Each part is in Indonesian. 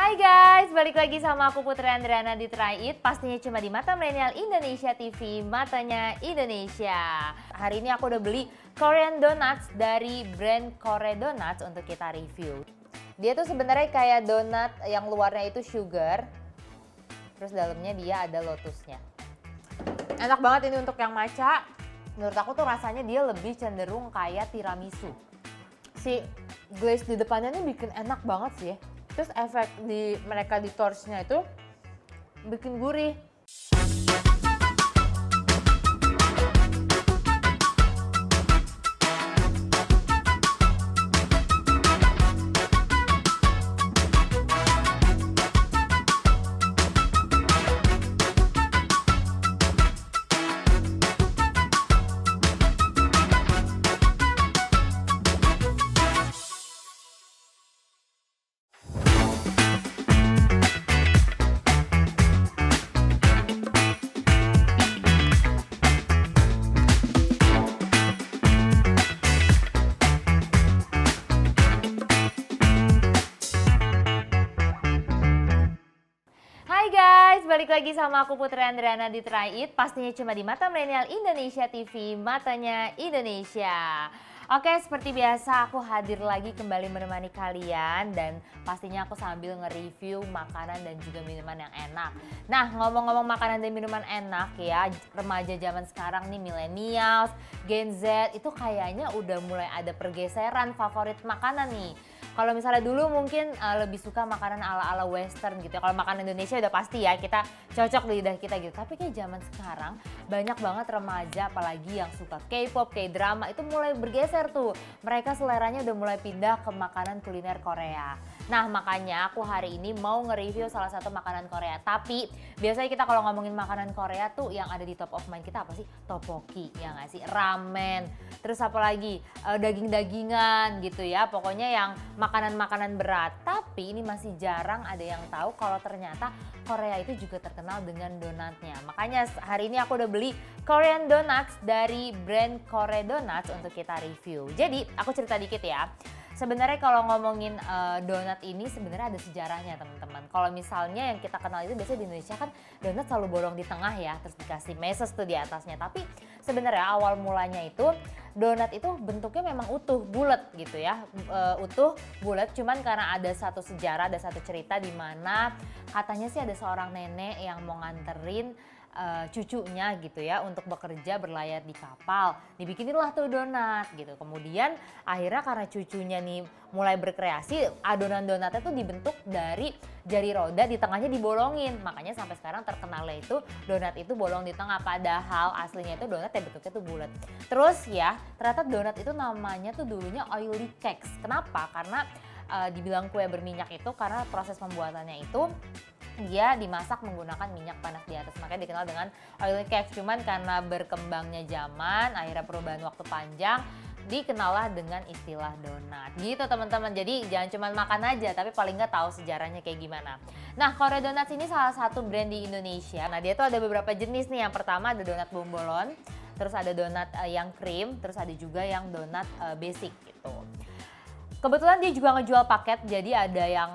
Hai guys, balik lagi sama aku Putri Andriana di Try It. Pastinya cuma di Mata Milenial Indonesia TV, matanya Indonesia. Hari ini aku udah beli Korean Donuts dari brand Kore Donuts untuk kita review. Dia tuh sebenarnya kayak donat yang luarnya itu sugar, terus dalamnya dia ada lotusnya. Enak banget ini untuk yang matcha. Menurut aku tuh rasanya dia lebih cenderung kayak tiramisu. Si glaze di depannya nih bikin enak banget sih ya. Terus efek di mereka di torch-nya itu bikin gurih. Hai guys, balik lagi sama aku Putri Andriana di Try It. Pastinya cuma di Mata Milenial Indonesia TV, matanya Indonesia. Oke, seperti biasa aku hadir lagi kembali menemani kalian dan pastinya aku sambil nge-review makanan dan juga minuman yang enak. Nah, ngomong-ngomong makanan dan minuman enak ya, remaja zaman sekarang nih millennials, Gen Z itu kayaknya udah mulai ada pergeseran favorit makanan nih. Kalau misalnya dulu mungkin lebih suka makanan ala-ala western gitu ya. Kalau makanan Indonesia udah pasti ya kita cocok di lidah kita gitu. Tapi kayak zaman sekarang banyak banget remaja apalagi yang suka K-pop, K-drama itu mulai bergeser tuh. Mereka seleranya udah mulai pindah ke makanan kuliner Korea. Nah makanya aku hari ini mau nge-review salah satu makanan Korea. Tapi biasanya kita kalau ngomongin makanan Korea tuh yang ada di top of mind kita apa sih? Tteokbokki, ya nggak sih? Ramen, terus apa lagi? Daging-dagingan gitu ya. Pokoknya yang makanan-makanan berat. Tapi ini masih jarang ada yang tahu kalau ternyata Korea itu juga terkenal dengan donatnya. Makanya hari ini aku udah beli Korean Donuts dari brand Kore Donuts untuk kita review. Jadi aku cerita dikit ya. Sebenarnya kalau ngomongin donat ini sebenarnya ada sejarahnya teman-teman. Kalau misalnya yang kita kenal itu biasanya di Indonesia kan donat selalu bolong di tengah ya, terus dikasih meses tuh di atasnya. Tapi sebenarnya awal mulanya itu donat itu bentuknya memang utuh, bulat gitu ya. Utuh, bulat, cuman karena ada satu sejarah, ada satu cerita di mana katanya sih ada seorang nenek yang mau nganterin cucunya gitu ya untuk bekerja berlayar di kapal, dibikinilah tuh donat gitu. Kemudian akhirnya karena cucunya nih mulai berkreasi, adonan donatnya tuh dibentuk dari jari roda, di tengahnya dibolongin. Makanya sampai sekarang terkenalnya itu donat itu bolong di tengah, padahal aslinya itu donat yang bentuknya tuh bulat. Terus ya ternyata donat itu namanya tuh dulunya oily cakes. Kenapa? Karena dibilang kue berminyak itu karena proses pembuatannya itu dia dimasak menggunakan minyak panas di atas, makanya dikenal dengan oily cakes. Cuman karena berkembangnya zaman, akhirnya perubahan waktu panjang, dikenallah dengan istilah donat gitu teman-teman. Jadi jangan cuma makan aja, tapi paling nggak tahu sejarahnya kayak gimana. Nah, Kore Donuts ini salah satu brand di Indonesia. Nah, dia tuh ada beberapa jenis nih. Yang pertama ada donat bombolon, terus ada donat yang krim, terus ada juga yang donat basic gitu. Kebetulan dia juga ngejual paket, jadi ada yang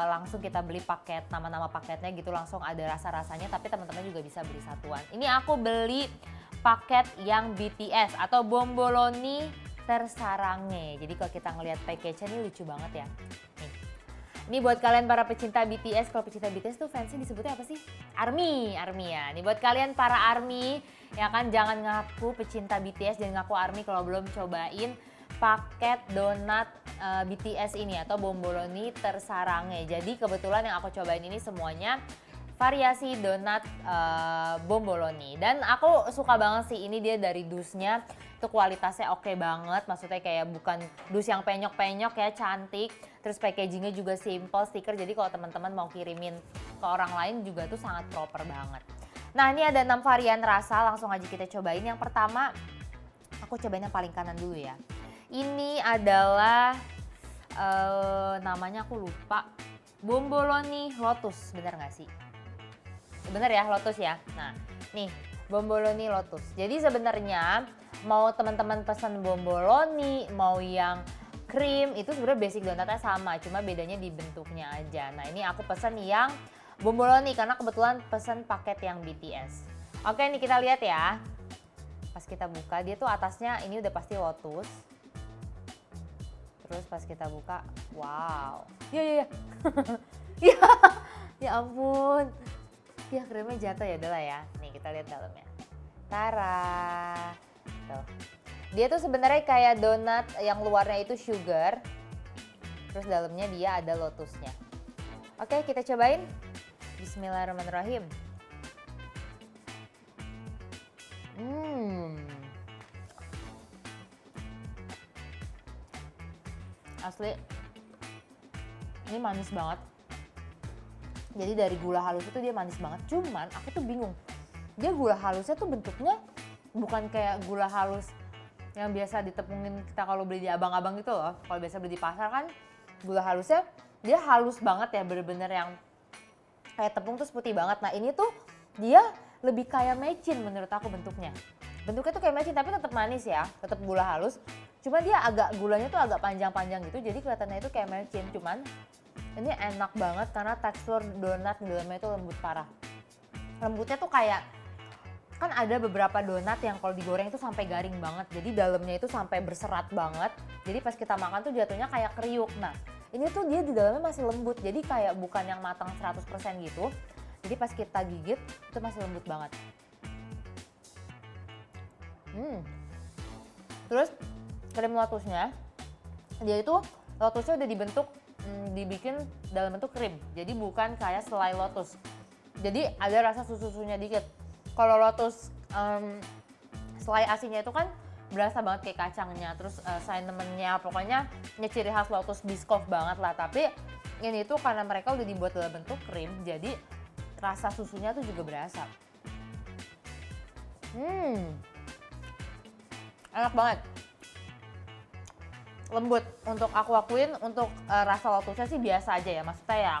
langsung kita beli paket, nama-nama paketnya gitu langsung ada rasa-rasanya, tapi teman-teman juga bisa beli satuan. Ini aku beli paket yang BTS atau Bomboloni Tersarange. Jadi kalau kita ngelihat package-nya ini lucu banget ya. Nih. Ini buat kalian para pecinta BTS, kalau pecinta BTS tuh fansnya disebutnya apa sih? ARMY ya. Ini buat kalian para ARMY, ya kan jangan ngaku pecinta BTS, jangan ngaku ARMY kalau belum cobain paket donat BTS ini atau Bomboloni Tersarange. Jadi kebetulan yang aku cobain ini semuanya variasi donat bomboloni. Dan aku suka banget sih ini dia dari dusnya itu kualitasnya oke banget. Maksudnya kayak bukan dus yang penyok-penyok ya, cantik. Terus packagingnya juga simple, stiker. Jadi kalau teman-teman mau kirimin ke orang lain juga tuh sangat proper banget. Nah ini ada 6 varian rasa, langsung aja kita cobain. Yang pertama aku cobain yang paling kanan dulu ya. Ini adalah namanya aku lupa, Bomboloni Lotus, bener gak sih? Bener ya, Lotus ya. Nah, nih Bomboloni Lotus. Jadi sebenarnya mau teman-teman pesan Bomboloni, mau yang krim, itu sebenarnya basic donatnya sama, cuma bedanya di bentuknya aja. Nah ini aku pesen yang bomboloni karena kebetulan pesen paket yang BTS. Oke nih kita lihat ya. Pas kita buka dia tuh atasnya ini udah pasti lotus. Terus pas kita buka, wow. Ya. Ya, ya ampun. Ya krimnya jatuh ya udahlah ya. Nih kita lihat dalamnya. Tara. Tuh. Dia tuh sebenarnya kayak donat yang luarnya itu sugar. Terus dalamnya dia ada lotusnya. Oke, kita cobain. Bismillahirrahmanirrahim. Asli. Ini manis banget. Jadi dari gula halus itu dia manis banget. Cuman aku tuh bingung. Dia gula halusnya tuh bentuknya bukan kayak gula halus yang biasa ditepungin kita kalau beli di abang-abang gitu loh. Kalau biasa beli di pasar kan gula halusnya dia halus banget ya, bener-bener yang kayak tepung terus putih banget. Nah ini tuh dia lebih kayak mecin menurut aku bentuknya. Bentuknya tuh kayak mecin tapi tetap manis ya, tetap gula halus. Cuma dia agak gulanya tuh agak panjang-panjang gitu, jadi kelihatannya itu kayak mecin. Cuman ini enak banget karena tekstur donat di dalamnya itu lembut parah. Lembutnya tuh kayak, kan ada beberapa donat yang kalau digoreng itu sampai garing banget. Jadi dalamnya itu sampai berserat banget. Jadi pas kita makan tuh jatuhnya kayak kriuk. Nah ini tuh dia di dalamnya masih lembut. Jadi kayak bukan yang matang 100% gitu. Jadi pas kita gigit itu masih lembut banget. Terus krim lotusnya, dia itu lotusnya udah dibentuk, dibikin dalam bentuk krim. Jadi bukan kayak selai lotus. Jadi ada rasa susu-susunya dikit. Kalau lotus selai asinnya itu kan berasa banget kayak kacangnya, terus cinnamonnya, pokoknya ciri khas lotus biscoff banget lah. Tapi ini tuh karena mereka udah dibuat dalam bentuk krim, jadi rasa susunya tuh juga berasa. Enak banget. Lembut. Untuk aku akuin untuk rasa lotusnya sih biasa aja ya. Maksudnya ya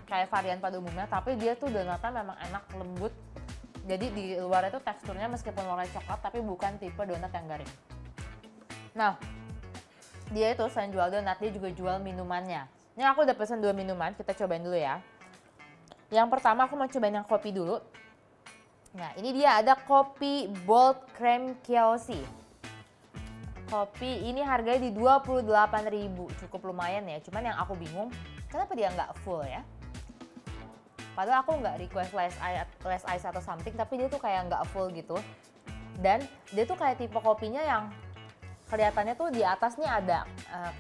kayak varian pada umumnya, tapi dia tuh donatnya memang enak, lembut. Jadi di luar itu teksturnya meskipun warna coklat tapi bukan tipe donat yang garing. Nah, dia itu selain jual donat, dia juga jual minumannya. Ini aku udah pesen 2 minuman, kita cobain dulu ya. Yang pertama aku mau cobain yang kopi dulu. Nah, ini dia ada kopi Bold Cream Kiyoshi. Kopi ini harganya di 28.000, cukup lumayan ya. Cuman yang aku bingung, kenapa dia nggak full ya? Padahal aku nggak request less ice atau something, tapi dia tuh kayak nggak full gitu. Dan dia tuh kayak tipe kopinya yang kelihatannya tuh di atasnya ada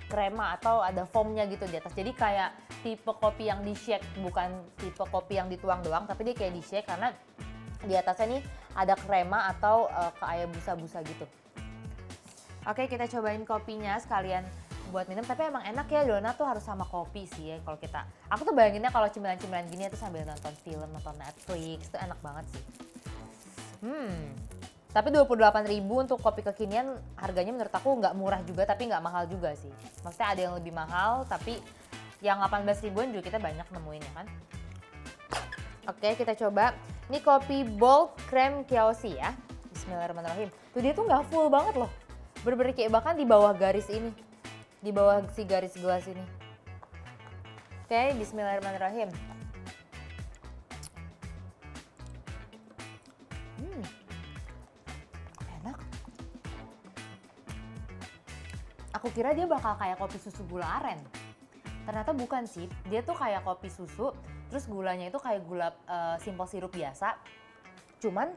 krema atau ada foamnya gitu di atas. Jadi kayak tipe kopi yang di shake, bukan tipe kopi yang dituang doang, tapi dia kayak di shake karena di atasnya nih ada krema atau kayak busa-busa gitu. Oke, kita cobain kopinya sekalian buat minum, tapi emang enak ya donat tuh harus sama kopi sih ya kalau kita. Aku tuh bayanginnya kalau cemilan-cemilan gini tuh sambil nonton film, nonton Netflix, itu enak banget sih. Tapi 28.000 untuk kopi kekinian harganya menurut aku nggak murah juga tapi nggak mahal juga sih. Maksudnya ada yang lebih mahal tapi yang 18.000-an juga kita banyak nemuin ya kan. Oke, kita coba. Ini kopi Bold Cream Kiyoshi ya. Bismillahirrahmanirrahim. Tuh dia tuh nggak full banget loh. Bener-bener kayak bahkan di bawah garis ini. Di bawah si garis gelas ini. Oke, bismillahirrahmanirrahim. Enak. Aku kira dia bakal kayak kopi susu gula aren. Ternyata bukan sih. Dia tuh kayak kopi susu, terus gulanya itu kayak gula simple sirup biasa. Cuman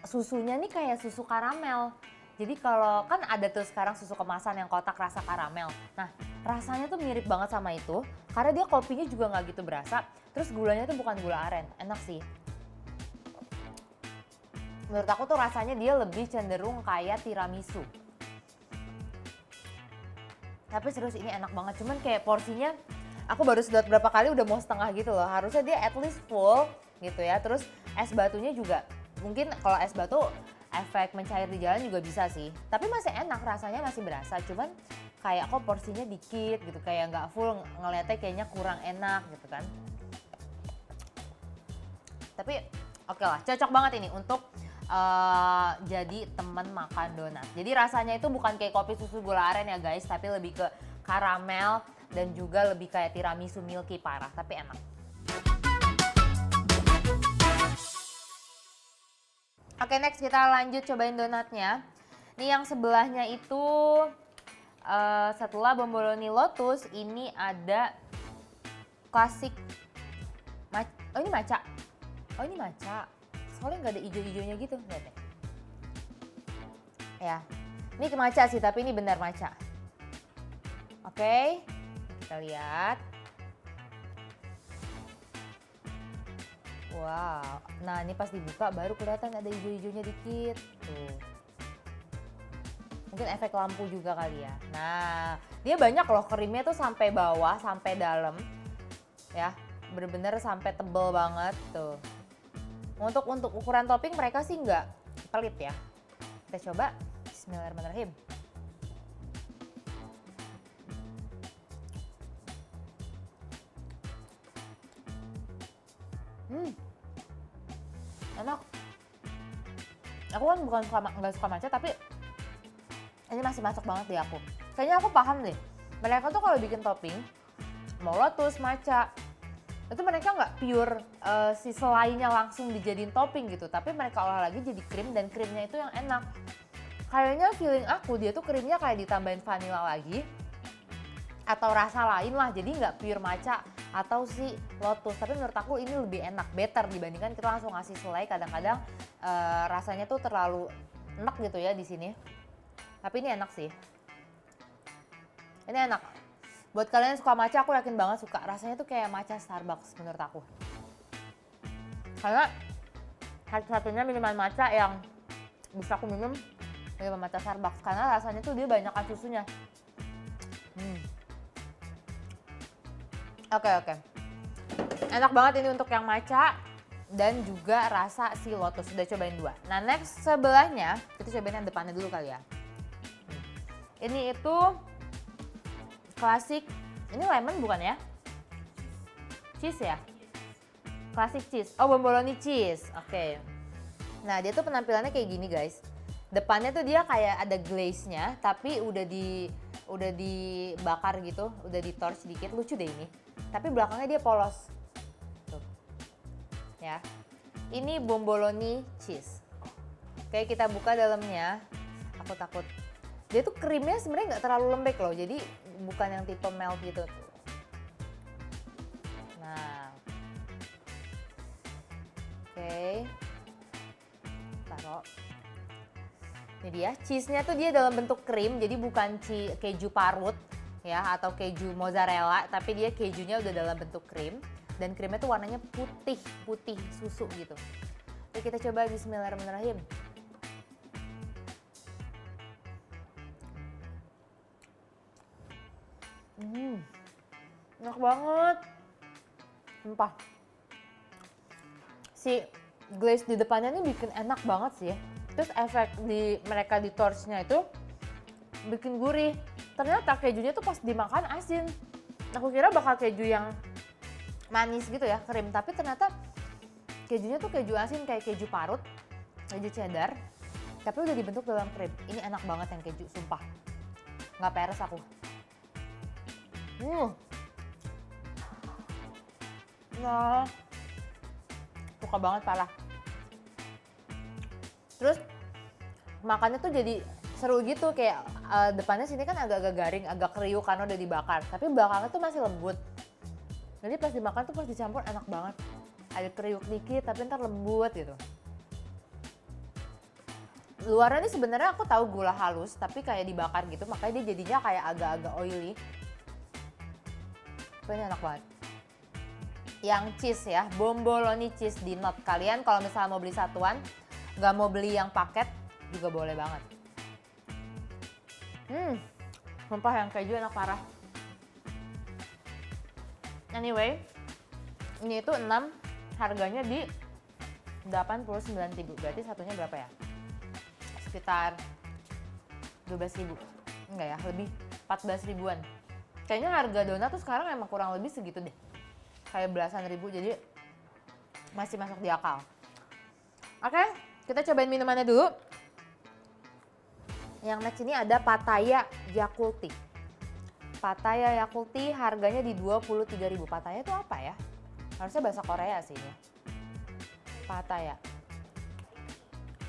susunya nih kayak susu karamel. Jadi kalau kan ada tuh sekarang susu kemasan yang kotak rasa karamel. Nah rasanya tuh mirip banget sama itu. Karena dia kopinya juga nggak gitu berasa. Terus gulanya tuh bukan gula aren. Enak sih. Menurut aku tuh rasanya dia lebih cenderung kayak tiramisu. Tapi serius ini enak banget. Cuman kayak porsinya aku baru sedot berapa kali udah mau setengah gitu loh. Harusnya dia at least full gitu ya. Terus es batunya juga. Mungkin kalau es batu efek mencair di jalan juga bisa sih. Tapi masih enak, rasanya masih berasa. Cuman kayak kok porsinya dikit gitu. Kayak nggak full, ngeliatnya kayaknya kurang enak gitu kan. Tapi oke lah, cocok banget ini untuk jadi teman makan donat. Jadi rasanya itu bukan kayak kopi susu gula aren ya guys, tapi lebih ke karamel dan juga lebih kayak tiramisu milky parah, tapi enak. Oke, next kita lanjut cobain donatnya. Ini yang sebelahnya itu setelah bomboloni lotus, ini ada klasik. Oh ini matcha. Oh ini matcha. Soalnya nggak ada ijo-ijonya gitu, lihat deh. Ya, ini matcha sih, tapi ini benar matcha. Oke, kita lihat. Wow, nah ini pas dibuka baru kelihatan ada hijau-hijaunya dikit. Tuh. Mungkin efek lampu juga kali ya. Nah, dia banyak loh, krimnya tuh sampai bawah, sampai dalam. Ya, bener-bener sampai tebel banget tuh. Untuk ukuran topping mereka sih nggak pelit ya. Kita coba. Bismillahirrahmanirrahim. Enak. Aku kan nggak suka matcha, tapi ini masih masuk banget di aku. Kayaknya aku paham deh. Mereka tuh kalau bikin topping, mau lotus, matcha, itu mereka nggak pure si selainya langsung dijadiin topping gitu, tapi mereka olah lagi jadi krim, dan krimnya itu yang enak. Kayaknya feeling aku dia tuh krimnya kayak ditambahin vanilla lagi atau rasa lain lah, jadi nggak pure matcha atau si lotus. Tapi menurut aku ini lebih enak, better dibandingkan kita langsung ngasih selai. Kadang-kadang rasanya tuh terlalu enak gitu ya di sini. Tapi ini enak sih. Ini enak. Buat kalian yang suka matcha, aku yakin banget suka. Rasanya tuh kayak matcha Starbucks menurut aku. Karena satu-satunya minuman matcha yang bisa aku minum minuman matcha Starbucks. Karena rasanya tuh dia banyakan susunya. Oke. Enak banget ini untuk yang matcha dan juga rasa si lotus. Sudah cobain dua. Nah next sebelahnya, kita cobain yang depannya dulu kali ya. Ini itu klasik, ini lemon bukan ya? Cheese ya? Klasik cheese. Oh, bomboloni cheese. Oke. Nah, dia tuh penampilannya kayak gini, guys. Depannya tuh dia kayak ada glaze-nya, tapi udah dibakar gitu, udah di torch dikit. Lucu deh ini. Tapi belakangnya dia polos. Tuh. Ya. Ini bomboloni cheese. Oke, kita buka dalamnya. Aku takut. Dia tuh krimnya sebenarnya nggak terlalu lembek loh, jadi bukan yang tipe melt gitu. Nah, oke, taruh. Ini dia, cheese-nya tuh dia dalam bentuk krim, jadi bukan keju parut ya atau keju mozzarella, tapi dia kejunya udah dalam bentuk krim, dan krimnya tuh warnanya putih susu gitu. Oke, kita coba. Bismillahirrahmanirrahim. Enak banget. Sumpah. Si glaze di depannya ini bikin enak banget sih. Terus efek mereka di torchnya itu bikin gurih. Ternyata kejunya tuh pas dimakan asin. Aku kira bakal keju yang manis gitu ya, krim. Tapi ternyata kejunya tuh keju asin, kayak keju parut, keju cheddar. Tapi udah dibentuk dalam krim. Ini enak banget yang keju, sumpah. Nggak peres aku. Nah, suka banget parah. Terus makannya tuh jadi seru gitu, kayak depannya sini kan agak-agak garing, agak kriuk karena udah dibakar. Tapi belakangnya tuh masih lembut. Jadi pas dimakan tuh pas dicampur enak banget. Ada kriuk dikit tapi ntar lembut gitu. Luarnya nih sebenarnya aku tahu gula halus, tapi kayak dibakar gitu, makanya dia jadinya kayak agak-agak oily. Ini enak banget. Yang cheese ya, bomboloni cheese di Not. Kalian kalau misalnya mau beli satuan, nggak mau beli yang paket juga boleh banget. Sumpah yang keju enak parah. Anyway, ini itu 6, harganya di 89.000. Berarti satunya berapa ya? Sekitar 12.000. Enggak ya, lebih 14 ribuan. Kayaknya harga donat tuh sekarang emang kurang lebih segitu deh. Kayak belasan ribu, jadi masih masuk di akal. Oke, Kita cobain minumannya dulu. Yang next ini ada Pattaya Yakult Tea. Pattaya Yakult Tea harganya di 23.000. Pattaya itu apa ya? Harusnya bahasa Korea sih ini. Pattaya.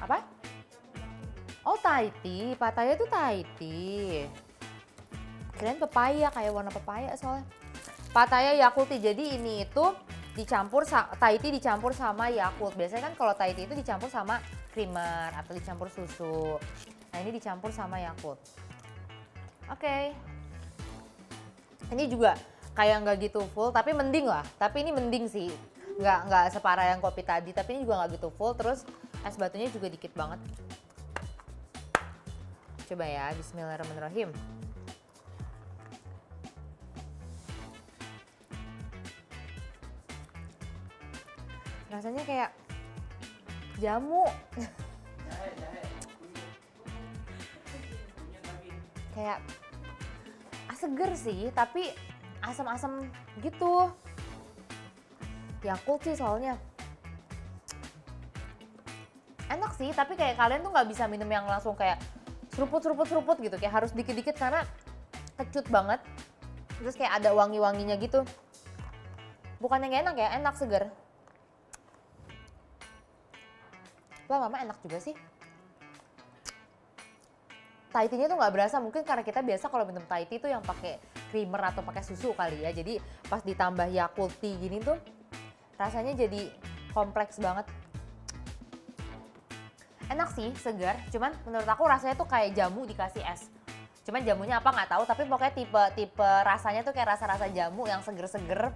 Apa? Oh, Thai tea. Pattaya itu Thai tea. Kirain pepaya, kayak warna pepaya soalnya. Pattaya Yakult Tea. Jadi ini itu dicampur Thai tea dicampur sama Yakult. Biasanya kan kalau Thai tea itu dicampur sama creamer atau dicampur susu. Nah, ini dicampur sama Yakult. Oke. Ini juga kayak nggak gitu full, tapi mending lah. Tapi ini mending sih. Nggak separah yang kopi tadi, tapi ini juga nggak gitu full. Terus es batunya juga dikit banget. Coba ya, bismillahirrahmanirrahim. Rasanya kayak jamu. Kayak seger sih, tapi asam-asam gitu. Yakult sih soalnya. Enak sih, tapi kayak kalian tuh nggak bisa minum yang langsung kayak seruput gitu. Kayak harus dikit-dikit karena kecut banget. Terus kayak ada wangi-wanginya gitu. Bukannya nggak enak ya, enak seger. Lama-lama enak juga sih. Thai tea-nya tuh nggak berasa, mungkin karena kita biasa kalau minum Thai tea tuh yang pakai creamer atau pakai susu kali ya. Jadi pas ditambah Yakult Tea gini tuh rasanya jadi kompleks banget. Enak sih, segar. Cuman menurut aku rasanya tuh kayak jamu dikasih es. Cuman jamunya apa nggak tahu, tapi pokoknya tipe rasanya tuh kayak rasa-rasa jamu yang seger-seger.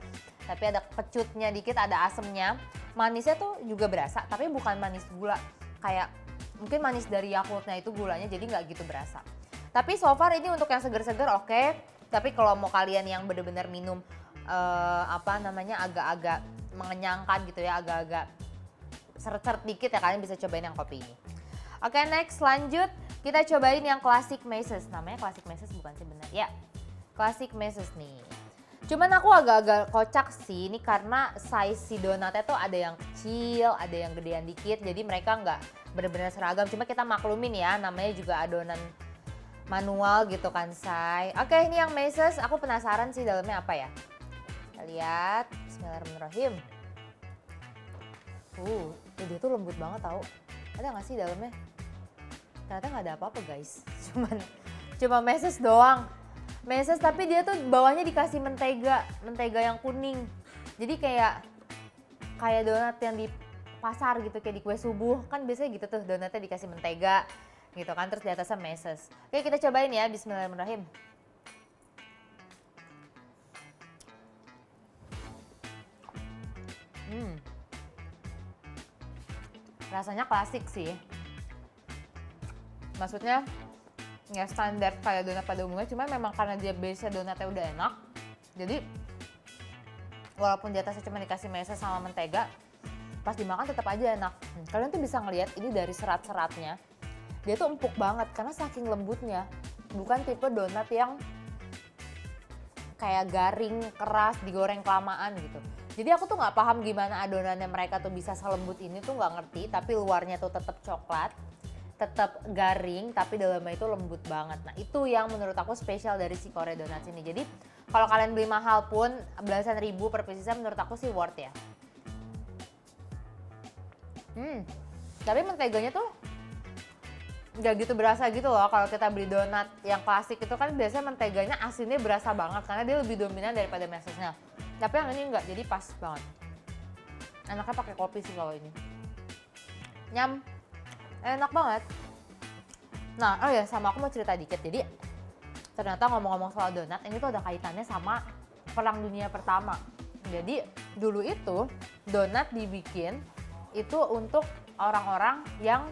Tapi ada kecutnya dikit, ada asemnya. Manisnya tuh juga berasa, tapi bukan manis gula. Kayak mungkin manis dari Yakultnya itu gulanya, jadi nggak gitu berasa. Tapi so far ini untuk yang seger-seger oke. Tapi kalau mau kalian yang bener-bener minum agak-agak mengenyangkan gitu ya, agak-agak seret-seret dikit ya, kalian bisa cobain yang kopi ini. Oke, next lanjut kita cobain yang Classic Mazes. Namanya Classic Mazes bukan sih bener? Ya, Classic Mazes nih. Cuman aku agak-agak kocak sih ini karena size si donatnya tuh ada yang kecil, ada yang gedean dikit. Jadi mereka nggak bener-bener seragam. Cuma kita maklumin ya, namanya juga adonan manual gitu kan, say. Oke, ini yang Mazes. Aku penasaran sih dalamnya apa ya. Kita lihat. Bismillahirrahmanirrahim. Dia tuh lembut banget tau. Ada nggak sih dalamnya? Ternyata nggak ada apa-apa guys. Cuma Mazes doang. Mazes tapi dia tuh bawahnya dikasih mentega yang kuning. Jadi kayak donat yang di pasar gitu, kayak di kue subuh. Kan biasanya gitu tuh, donatnya dikasih mentega gitu kan, terus di atasnya Mazes. Oke, kita cobain ya, bismillahirrahmanirrahim. Rasanya klasik sih. Maksudnya ya standar kayak donat pada umumnya, cuma memang karena dia base-nya donatnya udah enak. Jadi walaupun di atasnya cuma dikasih Mazes sama mentega, pas dimakan tetap aja enak. Kalian tuh bisa ngelihat ini dari serat-seratnya. Dia tuh empuk banget karena saking lembutnya. Bukan tipe donat yang kayak garing, keras, digoreng kelamaan gitu. Jadi aku tuh nggak paham gimana adonannya mereka tuh bisa selembut ini, tuh nggak ngerti. Tapi luarnya tuh tetap coklat, tetap garing, tapi dalamnya itu lembut banget. Nah itu yang menurut aku spesial dari si Korea Donuts ini. Jadi kalau kalian beli mahal pun belasan ribu per piecesnya, menurut aku sih worth ya. Tapi menteganya tuh nggak gitu berasa gitu loh. Kalau kita beli donat yang klasik itu kan biasanya menteganya asinnya berasa banget karena dia lebih dominan daripada Mazesnya. Tapi yang ini enggak, jadi pas banget. Enaknya pakai kopi sih kalau ini. Nyam, enak banget. Nah, oh ya, sama aku mau cerita dikit. Jadi ternyata ngomong-ngomong soal donat, ini tuh ada kaitannya sama Perang Dunia Pertama. Jadi dulu itu donat dibikin itu untuk orang-orang yang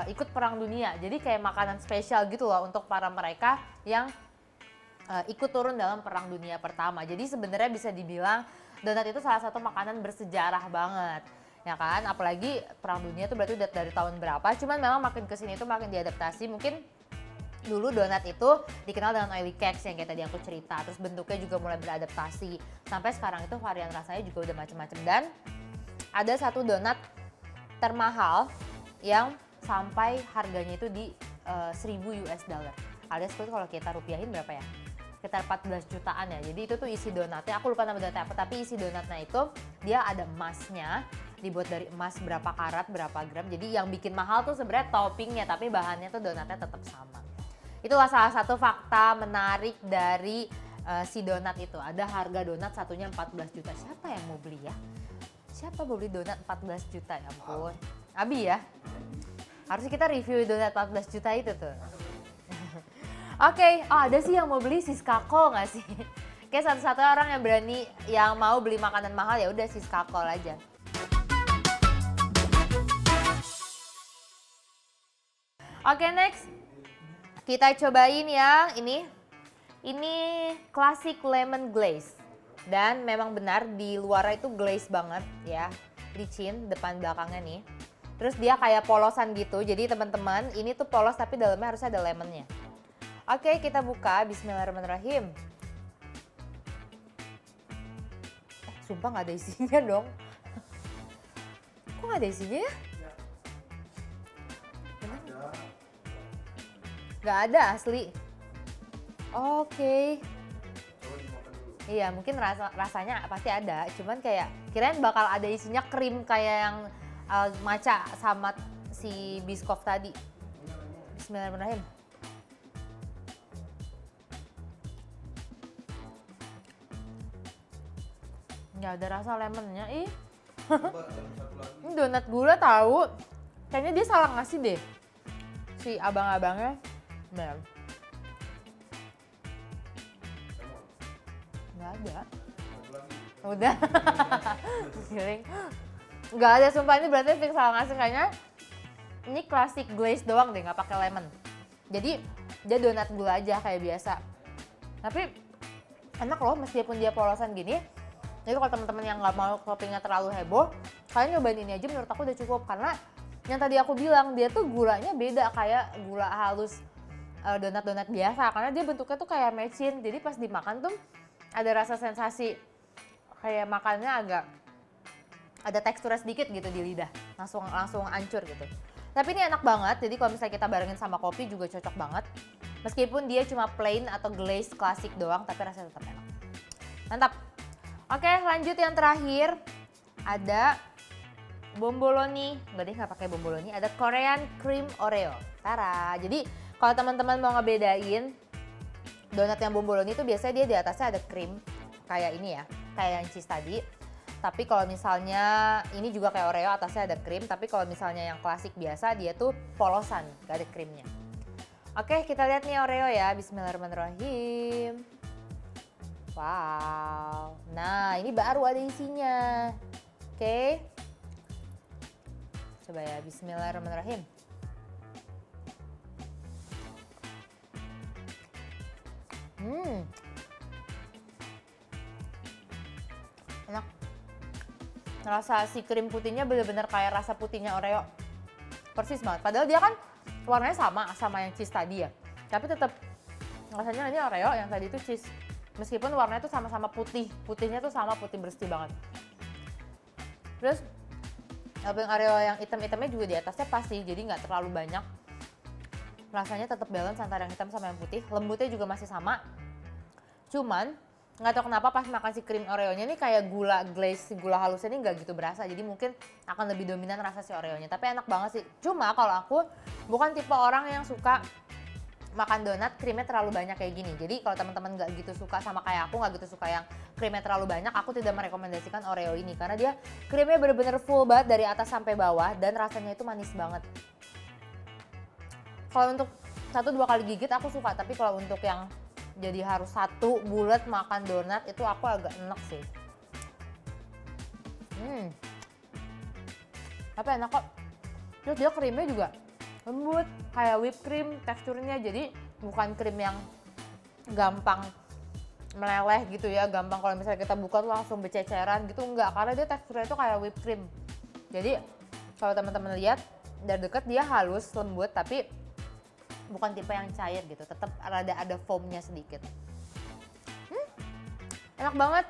ikut Perang Dunia. Jadi kayak makanan spesial gitu loh untuk para mereka yang ikut turun dalam Perang Dunia Pertama. Jadi sebenarnya bisa dibilang donat itu salah satu makanan bersejarah banget. Ya kan, apalagi Perang Dunia itu berarti udah dari tahun berapa. Cuman memang makin kesini tuh makin diadaptasi. Mungkin dulu donat itu dikenal dengan oily cakes yang kayak tadi aku cerita. Terus bentuknya juga mulai beradaptasi. Sampai sekarang itu varian rasanya juga udah macem-macem. Dan ada satu donat termahal yang sampai harganya itu di 1000 US dollar. Alias itu kalau kita rupiahin berapa ya? Sekitar 14 jutaan ya. Jadi itu tuh isi donatnya, aku lupa nama donatnya apa, tapi isi donatnya itu dia ada emasnya, dibuat dari emas berapa karat, berapa gram. Jadi yang bikin mahal tuh sebenarnya toppingnya, tapi bahannya tuh donatnya tetap sama. Itulah salah satu fakta menarik dari si donat itu. Ada harga donat satunya 14 juta. Siapa yang mau beli ya? Siapa mau beli donat 14 juta ya ampun. Abi ya? Harusnya kita review donat 14 juta itu tuh. Oke, oh ada sih yang mau beli Siskako nggak sih? Kayak satu-satunya orang yang berani yang mau beli makanan mahal ya udah Siskako aja. Oke, next. Kita cobain yang ini. Ini classic lemon glaze. Dan memang benar di luar itu glaze banget ya. Licin depan belakangnya nih. Terus dia kayak polosan gitu. Jadi teman-teman, ini tuh polos tapi dalamnya harus ada lemonnya. Oke, kita buka. Bismillahirrahmanirrahim. Sumpah nggak ada isinya dong. Kok nggak ada isinya ya? Nggak ada asli. Oke. Iya, mungkin rasanya pasti ada. Cuman kayak kirain bakal ada isinya krim kayak yang matcha sama si biskof tadi. Bismillahirrahmanirrahim. Nggak ada rasa lemonnya, ih. Ini donat gula tahu. Kayaknya dia salah ngasih deh. Si abang-abangnya. Bener. Nggak ada. Udah. Feeling. Nggak ada, sumpah ini berarti fix salah ngasih. Kayaknya ini classic glaze doang deh, nggak pakai lemon. Jadi dia donat gula aja kayak biasa. Tapi enak loh meskipun dia polosan gini. Jadi kalau teman-teman yang nggak mau toppingnya terlalu heboh, kalian nyobain ini aja menurut aku udah cukup. Karena yang tadi aku bilang dia tuh gulanya beda kayak gula halus donat-donat biasa. Karena dia bentuknya tuh kayak mecin. Jadi pas dimakan tuh ada rasa sensasi kayak makannya agak ada teksturnya sedikit gitu di lidah. Langsung hancur gitu. Tapi ini enak banget. Jadi kalau misalnya kita barengin sama kopi juga cocok banget. Meskipun dia cuma plain atau glaze klasik doang, tapi rasanya tetap enak. Mantap. Oke, lanjut yang terakhir ada bomboloni. Enggak deh, nggak pakai bomboloni. Ada Korean cream Oreo. Tara. Jadi kalau teman-teman mau ngebedain donat yang bomboloni itu biasanya dia di atasnya ada krim kayak ini ya, kayak yang cheese tadi. Tapi kalau misalnya ini juga kayak Oreo atasnya ada krim. Tapi kalau misalnya yang klasik biasa dia tuh polosan, gak ada krimnya. Oke, kita lihat nih Oreo ya. Bismillahirrahmanirrahim. Wow, nah ini baru ada isinya. Oke, coba ya, bismillahirrahmanirrahim. Enak. Rasa si krim putihnya bener-bener kayak rasa putihnya Oreo. Persis banget, padahal dia kan warnanya sama yang cheese tadi ya. Tapi tetap rasanya ini Oreo, yang tadi itu cheese. Meskipun warnanya tuh sama-sama putih, putihnya tuh sama putih bersih banget. Terus yang Oreo yang hitam-hitamnya juga di atasnya pasti, jadi nggak terlalu banyak. Rasanya tetap balance antara yang hitam sama yang putih. Lembutnya juga masih sama. Cuman nggak tahu kenapa pas makan si krim Oreonya ini kayak gula glaze, gula halusnya ini nggak gitu berasa. Jadi mungkin akan lebih dominan rasa si Oreonya. Tapi enak banget sih. Cuma kalau aku bukan tipe orang yang suka makan donat krimnya terlalu banyak kayak gini. Jadi kalau teman-teman nggak gitu suka sama kayak aku, nggak gitu suka yang krimnya terlalu banyak, aku tidak merekomendasikan Oreo ini. Karena dia krimnya bener-bener full banget dari atas sampai bawah dan rasanya itu manis banget. Kalau untuk 1-2 kali gigit aku suka, tapi kalau untuk yang jadi harus satu bulat makan donat itu aku agak enek sih. Tapi enak kok. Terus dia krimnya juga lembut, kayak whipped cream teksturnya, jadi bukan krim yang gampang meleleh gitu ya, gampang kalau misalnya kita buka tuh langsung bececeran gitu, enggak, karena dia teksturnya itu kayak whipped cream. Jadi kalau teman-teman lihat dari dekat dia halus, lembut, tapi bukan tipe yang cair gitu, tetap ada foamnya sedikit. Enak banget.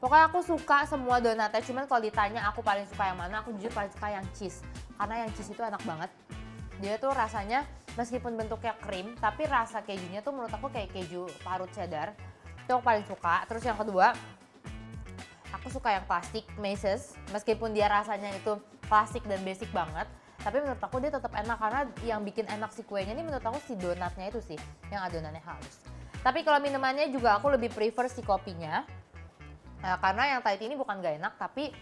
Pokoknya aku suka semua donatnya, cuman kalau ditanya aku paling suka yang mana, aku jujur paling suka yang cheese. Karena yang cheese itu enak banget. Dia tuh rasanya meskipun bentuknya krim, tapi rasa kejunya tuh menurut aku kayak keju parut cheddar. Itu aku paling suka. Terus yang kedua, aku suka yang plastik Macy's. Meskipun dia rasanya itu klasik dan basic banget, tapi menurut aku dia tetap enak karena yang bikin enak si kuenya ini menurut aku si donatnya itu sih, yang adonannya halus. Tapi kalau minumannya juga aku lebih prefer si kopinya. Karena yang Thai tea ini bukan gak enak, tapi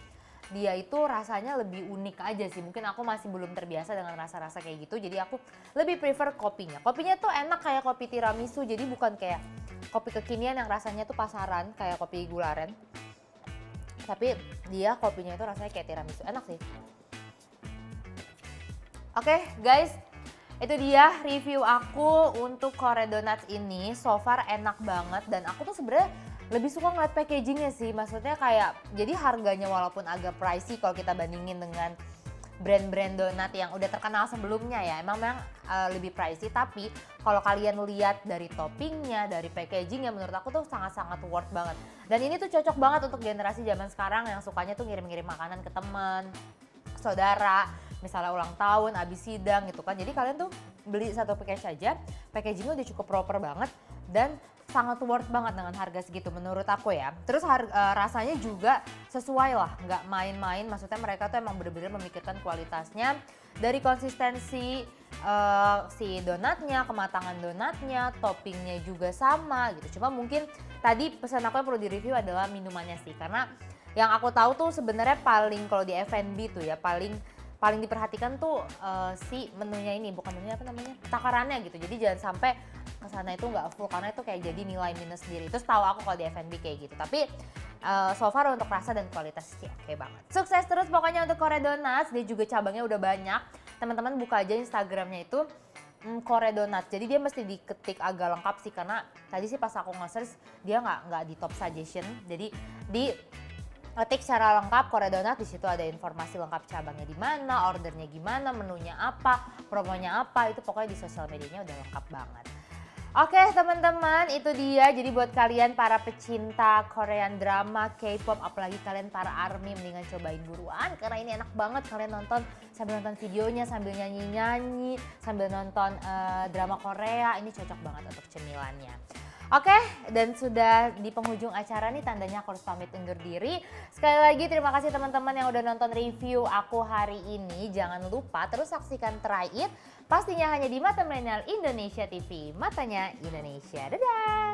dia itu rasanya lebih unik aja sih. Mungkin aku masih belum terbiasa dengan rasa-rasa kayak gitu, jadi aku lebih prefer kopinya. Kopinya tuh enak kayak kopi tiramisu, jadi bukan kayak kopi kekinian yang rasanya tuh pasaran, kayak kopi gula aren. Tapi dia kopinya itu rasanya kayak tiramisu, enak sih. Oke guys, itu dia review aku untuk Korea Donuts ini. So far enak banget dan aku tuh sebenarnya lebih suka ngeliat packagingnya sih. Maksudnya kayak jadi harganya walaupun agak pricey kalau kita bandingin dengan brand-brand donat yang udah terkenal sebelumnya ya. Emang lebih pricey, tapi kalau kalian lihat dari toppingnya, dari packagingnya, menurut aku tuh sangat-sangat worth banget. Dan ini tuh cocok banget untuk generasi zaman sekarang yang sukanya tuh ngirim-ngirim makanan ke temen, saudara, misalnya ulang tahun, abis sidang gitu kan. Jadi kalian tuh beli satu package aja, packagingnya udah cukup proper banget dan sangat worth banget dengan harga segitu menurut aku ya. Terus rasanya juga sesuai lah, nggak main-main. Maksudnya mereka tuh emang bener-bener memikirkan kualitasnya. Dari konsistensi si donatnya, kematangan donatnya, toppingnya juga sama gitu. Cuma mungkin tadi pesan aku yang perlu direview adalah minumannya sih. Karena yang aku tahu tuh sebenarnya paling kalau di F&B tuh ya paling diperhatikan tuh si menunya ini, bukan menunya apa namanya, takarannya gitu. Jadi jangan sampai kesana itu nggak full karena itu kayak jadi nilai minus sendiri. Itu tahu aku kalau di F&B kayak gitu. Tapi so far untuk rasa dan kualitas sih oke banget. Sukses terus pokoknya untuk Korea Donuts. Dia juga cabangnya udah banyak. Teman-teman buka aja Instagramnya itu Korea Donuts. Jadi dia mesti diketik agak lengkap sih karena tadi sih pas aku nge-search dia nggak di top suggestion. Jadi di ketik secara lengkap Korea Donuts, di situ ada informasi lengkap cabangnya di mana, ordernya gimana, menunya apa, promonya apa, itu pokoknya di sosial medianya udah lengkap banget. Oke teman-teman, itu dia. Jadi buat kalian para pecinta Korean drama, K-pop, apalagi kalian para ARMY, mendingan cobain buruan karena ini enak banget. Kalian nonton sambil nonton videonya, sambil nyanyi-nyanyi, sambil nonton drama Korea, ini cocok banget untuk cemilannya. Oke, dan sudah di penghujung acara nih tandanya aku harus pamit undur diri. Sekali lagi terima kasih teman-teman yang udah nonton review aku hari ini. Jangan lupa terus saksikan Try It, pastinya hanya di Mata Milenial Indonesia TV. Matanya Indonesia, dadah!